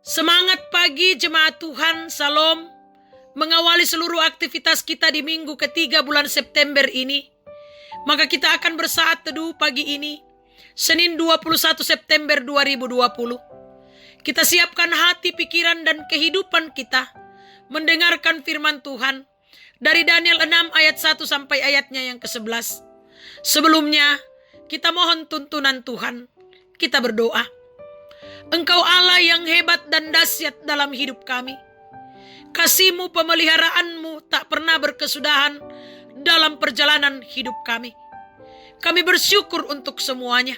Semangat pagi jemaat Tuhan, Salam. Mengawali seluruh aktivitas kita di minggu ketiga bulan September ini. Maka kita akan bersaat teduh pagi ini, Senin 21 September 2020. Kita siapkan hati, pikiran, dan kehidupan kita mendengarkan firman Tuhan dari Daniel 6 ayat 1 sampai ayatnya yang ke-11. Sebelumnya, kita mohon tuntunan Tuhan. Kita berdoa. Engkau Allah yang hebat dan dahsyat dalam hidup kami. Kasih-Mu, pemeliharaanmu tak pernah berkesudahan dalam perjalanan hidup kami. Kami bersyukur untuk semuanya.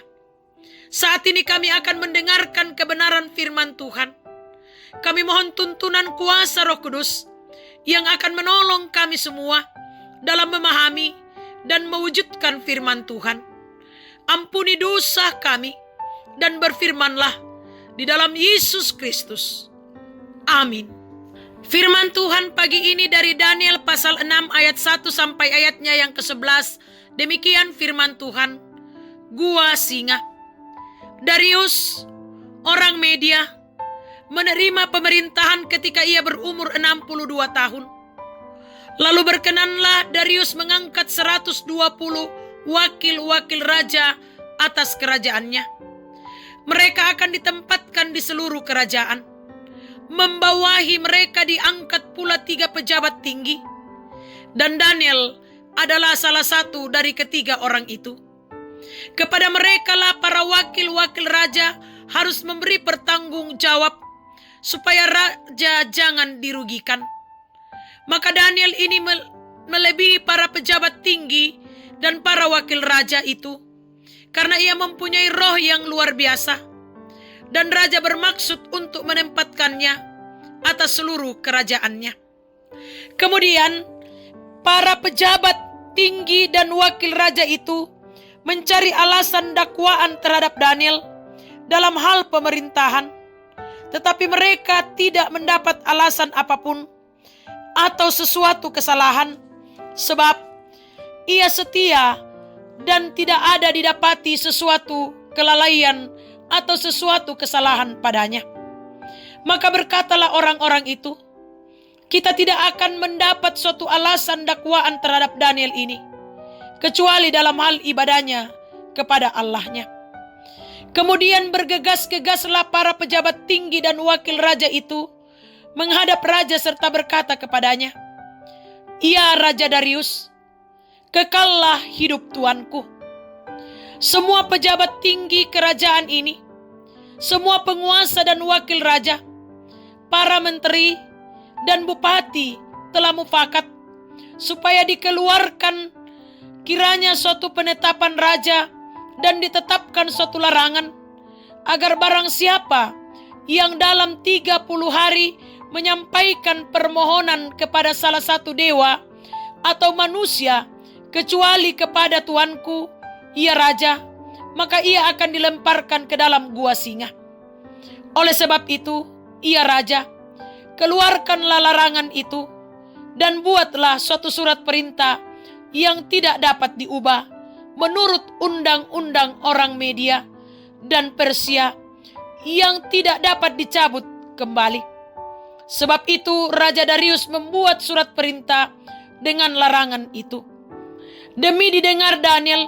Saat ini kami akan mendengarkan kebenaran firman Tuhan. Kami mohon tuntunan kuasa Roh Kudus yang akan menolong kami semua dalam memahami dan mewujudkan firman Tuhan. Ampuni dosa kami dan berfirmanlah di dalam Yesus Kristus. Amin. Firman Tuhan pagi ini dari Daniel pasal 6 ayat 1 sampai ayatnya yang ke-11. Demikian firman Tuhan. Gua singa. Darius, orang Media, menerima pemerintahan ketika ia berumur 62 tahun. Lalu berkenanlah Darius mengangkat 120 wakil-wakil raja atas kerajaannya. Mereka akan ditempatkan di seluruh kerajaan. Membawahi mereka diangkat pula 3 pejabat tinggi. Dan Daniel adalah salah satu dari ketiga orang itu. Kepada mereka lah para wakil-wakil raja harus memberi pertanggung jawab supaya raja jangan dirugikan. Maka Daniel ini melebihi para pejabat tinggi dan para wakil raja itu, karena ia mempunyai roh yang luar biasa. Dan raja bermaksud untuk menempatkannya atas seluruh kerajaannya. Kemudian para pejabat tinggi dan wakil raja itu mencari alasan dakwaan terhadap Daniel dalam hal pemerintahan. Tetapi mereka tidak mendapat alasan apapun atau sesuatu kesalahan, sebab ia setia dan tidak ada didapati sesuatu kelalaian atau sesuatu kesalahan padanya. Maka berkatalah orang-orang itu, kita tidak akan mendapat suatu alasan dakwaan terhadap Daniel ini, kecuali dalam hal ibadahnya kepada Allahnya. Kemudian bergegas-gegaslah para pejabat tinggi dan wakil raja itu menghadap raja serta berkata kepadanya, "Ya Raja Darius, kekallah hidup tuanku. Semua pejabat tinggi kerajaan ini, semua penguasa dan wakil raja, para menteri dan bupati telah mufakat supaya dikeluarkan kiranya suatu penetapan raja dan ditetapkan suatu larangan agar barang siapa yang dalam 30 hari menyampaikan permohonan kepada salah satu dewa atau manusia kecuali kepada tuanku, ia raja, maka ia akan dilemparkan ke dalam gua singa. Oleh sebab itu, ia raja, keluarkanlah larangan itu dan buatlah suatu surat perintah yang tidak dapat diubah menurut undang-undang orang Media dan Persia yang tidak dapat dicabut kembali. Sebab itu Raja Darius membuat surat perintah dengan larangan itu. Demi didengar Daniel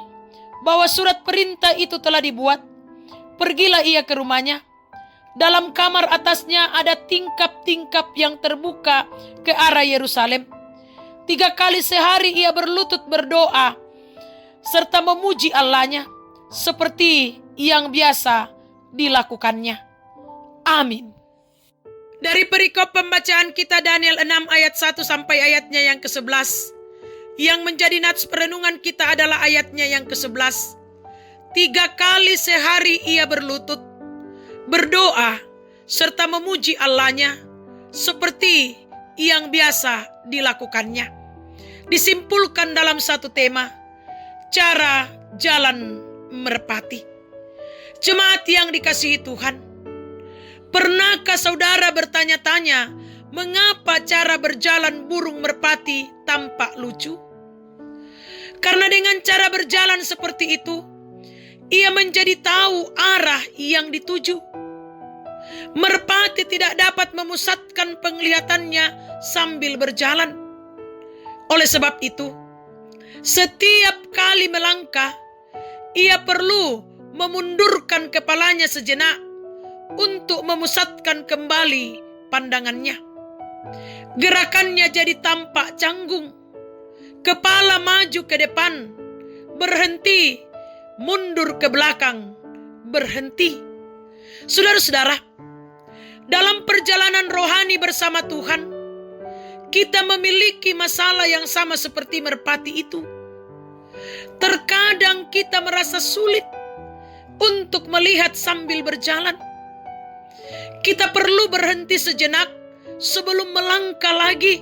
bahwa surat perintah itu telah dibuat, pergilah ia ke rumahnya. Dalam kamar atasnya ada tingkap-tingkap yang terbuka ke arah Yerusalem. 3 kali sehari ia berlutut berdoa serta memuji Allahnya seperti yang biasa dilakukannya. Amin. Dari perikop pembacaan kita Daniel 6 ayat 1 sampai ayatnya yang ke-11. Yang menjadi nats perenungan kita adalah ayatnya yang ke-11. 3 kali sehari ia berlutut, berdoa, serta memuji Allahnya seperti yang biasa dilakukannya. Disimpulkan dalam satu tema, cara jalan merpati. Jemaat yang dikasihi Tuhan, pernahkah saudara bertanya-tanya mengapa cara berjalan burung merpati tampak lucu? Karena dengan cara berjalan seperti itu, ia menjadi tahu arah yang dituju. Merpati tidak dapat memusatkan penglihatannya sambil berjalan. Oleh sebab itu, setiap kali melangkah, ia perlu memundurkan kepalanya sejenak untuk memusatkan kembali pandangannya. Gerakannya jadi tampak canggung. Kepala maju ke depan, berhenti, mundur ke belakang, berhenti. Saudara-saudara, dalam perjalanan rohani bersama Tuhan, kita memiliki masalah yang sama seperti merpati itu. Terkadang kita merasa sulit untuk melihat sambil berjalan. Kita perlu berhenti sejenak sebelum melangkah lagi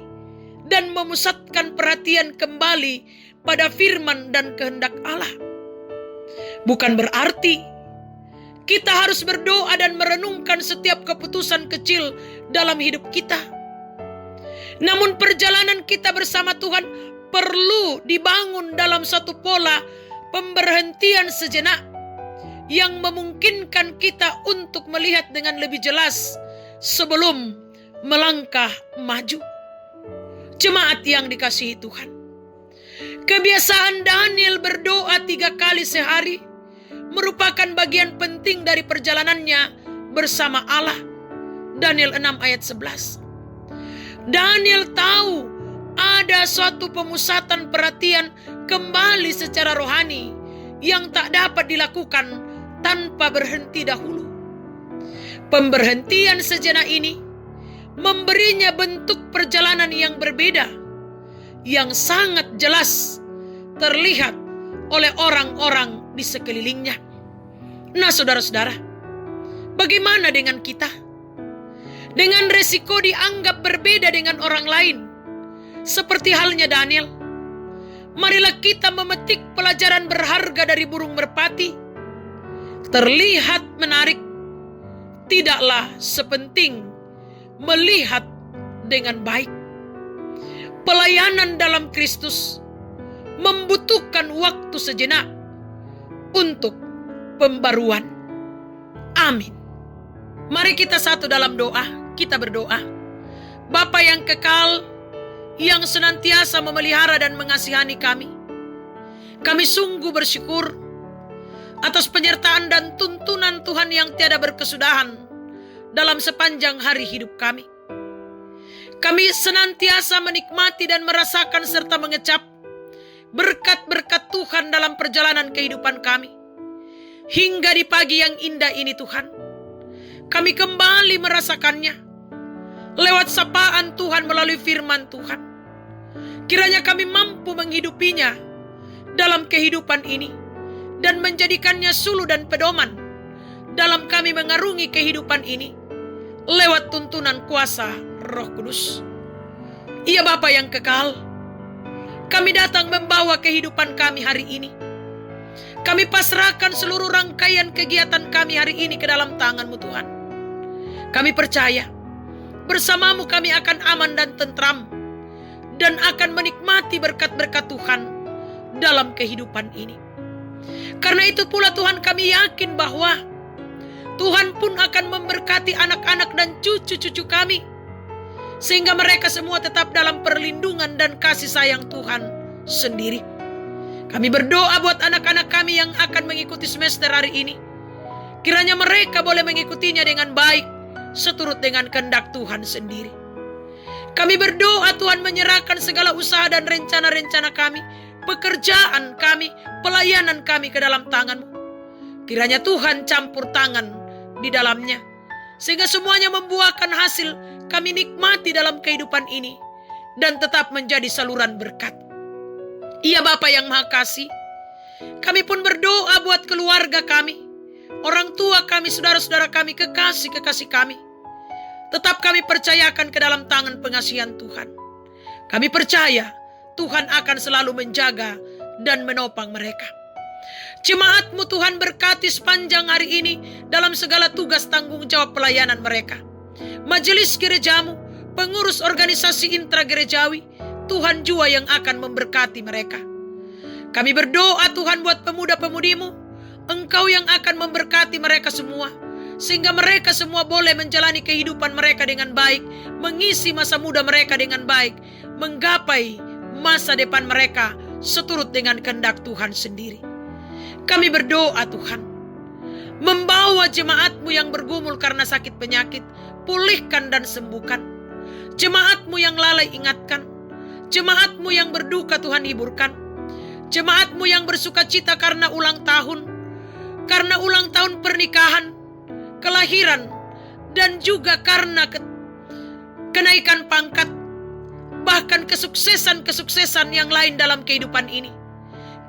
dan memusatkan perhatian kembali pada firman dan kehendak Allah. Bukan berarti kita harus berdoa dan merenungkan setiap keputusan kecil dalam hidup kita. Namun perjalanan kita bersama Tuhan perlu dibangun dalam satu pola pemberhentian sejenak yang memungkinkan kita untuk melihat dengan lebih jelas sebelum melangkah maju. Jemaat yang dikasihi Tuhan, kebiasaan Daniel berdoa 3 kali sehari merupakan bagian penting dari perjalanannya bersama Allah. Daniel 6 ayat 11. Daniel tahu ada suatu pemusatan perhatian kembali secara rohani yang tak dapat dilakukan tanpa berhenti dahulu. Pemberhentian sejenak ini memberinya bentuk perjalanan yang berbeda, yang sangat jelas terlihat oleh orang-orang di sekelilingnya. Nah, saudara-saudara, bagaimana dengan kita? Dengan resiko dianggap berbeda dengan orang lain, seperti halnya Daniel, marilah kita memetik pelajaran berharga dari burung merpati. Terlihat menarik, tidaklah sepenting melihat dengan baik. Pelayanan dalam Kristus membutuhkan waktu sejenak untuk pembaruan. Amin. Mari kita satu dalam doa. Kita berdoa. Bapa yang kekal, yang senantiasa memelihara dan mengasihani kami, kami sungguh bersyukur atas penyertaan dan tuntunan Tuhan yang tiada berkesudahan dalam sepanjang hari hidup kami. Kami senantiasa menikmati dan merasakan serta mengecap berkat-berkat Tuhan dalam perjalanan kehidupan kami. Hingga di pagi yang indah ini Tuhan, kami kembali merasakannya lewat sapaan Tuhan melalui firman Tuhan. Kiranya kami mampu menghidupinya dalam kehidupan ini dan menjadikannya suluh dan pedoman dalam kami mengarungi kehidupan ini lewat tuntunan kuasa Roh Kudus. Iya Bapa yang kekal, kami datang membawa kehidupan kami hari ini. Kami pasrahkan seluruh rangkaian kegiatan kami hari ini ke dalam tangan-Mu Tuhan. Kami percaya bersama-Mu kami akan aman dan tentram dan akan menikmati berkat-berkat Tuhan dalam kehidupan ini. Karena itu pula Tuhan, kami yakin bahwa Tuhan pun akan memberkati anak-anak dan cucu-cucu kami, sehingga mereka semua tetap dalam perlindungan dan kasih sayang Tuhan sendiri. Kami berdoa buat anak-anak kami yang akan mengikuti semester hari ini. Kiranya mereka boleh mengikutinya dengan baik, seturut dengan kehendak Tuhan sendiri. Kami berdoa Tuhan menyerahkan segala usaha dan rencana-rencana kami, pekerjaan kami, pelayanan kami ke dalam tangan-Mu. Kiranya Tuhan campur tangan di dalamnya, sehingga semuanya membuahkan hasil kami nikmati dalam kehidupan ini dan tetap menjadi saluran berkat. Iya Bapa yang Maha Kasih, kami pun berdoa buat keluarga kami, orang tua kami, saudara-saudara kami, kekasih-kekasih kami. Tetap kami percayakan ke dalam tangan pengasihan Tuhan. Kami percaya Tuhan akan selalu menjaga dan menopang mereka. Jemaat-Mu Tuhan berkati sepanjang hari ini dalam segala tugas tanggung jawab pelayanan mereka. Majelis gereja-Mu, pengurus organisasi intragerejawi, Tuhan jua yang akan memberkati mereka. Kami berdoa Tuhan buat pemuda-pemudi-Mu, Engkau yang akan memberkati mereka semua, sehingga mereka semua boleh menjalani kehidupan mereka dengan baik, mengisi masa muda mereka dengan baik, menggapai masa depan mereka seturut dengan kehendak Tuhan sendiri. Kami berdoa Tuhan, membawa jemaat-Mu yang bergumul karena sakit penyakit, pulihkan dan sembuhkan. Jemaat-Mu yang lalai ingatkan, jemaat-Mu yang berduka Tuhan hiburkan, jemaat-Mu yang bersuka cita karena ulang tahun pernikahan, kelahiran, dan juga karena kenaikan pangkat, bahkan kesuksesan yang lain dalam kehidupan ini.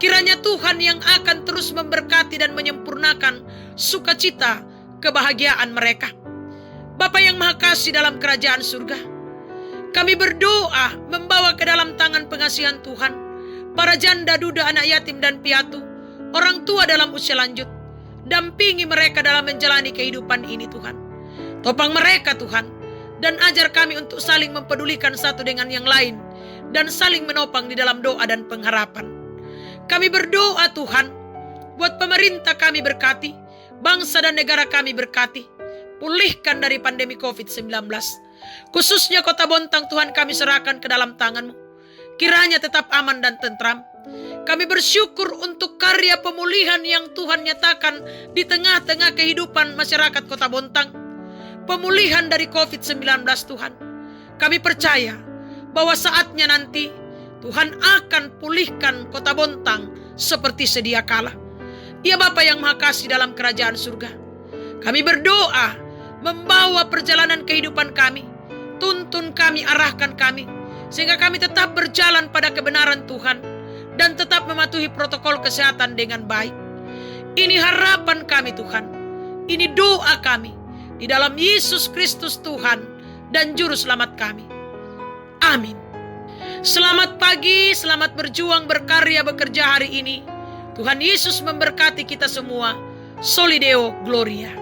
Kiranya Tuhan yang akan terus memberkati dan menyempurnakan sukacita kebahagiaan mereka. Bapa yang Maha Kasih dalam kerajaan surga, kami berdoa membawa ke dalam tangan pengasihan Tuhan para janda, duda, anak yatim dan piatu, orang tua dalam usia lanjut. Dampingi mereka dalam menjalani kehidupan ini Tuhan. Topang mereka Tuhan, dan ajar kami untuk saling mempedulikan satu dengan yang lain, dan saling menopang di dalam doa dan pengharapan. Kami berdoa Tuhan, buat pemerintah kami berkati, bangsa dan negara kami berkati, pulihkan dari pandemi COVID-19. Khususnya Kota Bontang Tuhan kami serahkan ke dalam tangan-Mu. Kiranya tetap aman dan tentram. Kami bersyukur untuk karya pemulihan yang Tuhan nyatakan di tengah-tengah kehidupan masyarakat Kota Bontang. Pemulihan dari COVID-19 Tuhan. Kami percaya bahwa saatnya nanti Tuhan akan pulihkan Kota Bontang seperti sedia kala. Ya Bapa yang Maha Kasih dalam kerajaan surga, kami berdoa membawa perjalanan kehidupan kami. Tuntun kami, arahkan kami, sehingga kami tetap berjalan pada kebenaran Tuhan dan tetap mematuhi protokol kesehatan dengan baik. Ini harapan kami Tuhan, ini doa kami di dalam Yesus Kristus Tuhan dan Juru Selamat kami. Amin. Selamat pagi, selamat berjuang, berkarya, bekerja hari ini. Tuhan Yesus memberkati kita semua. Soli Deo Gloria.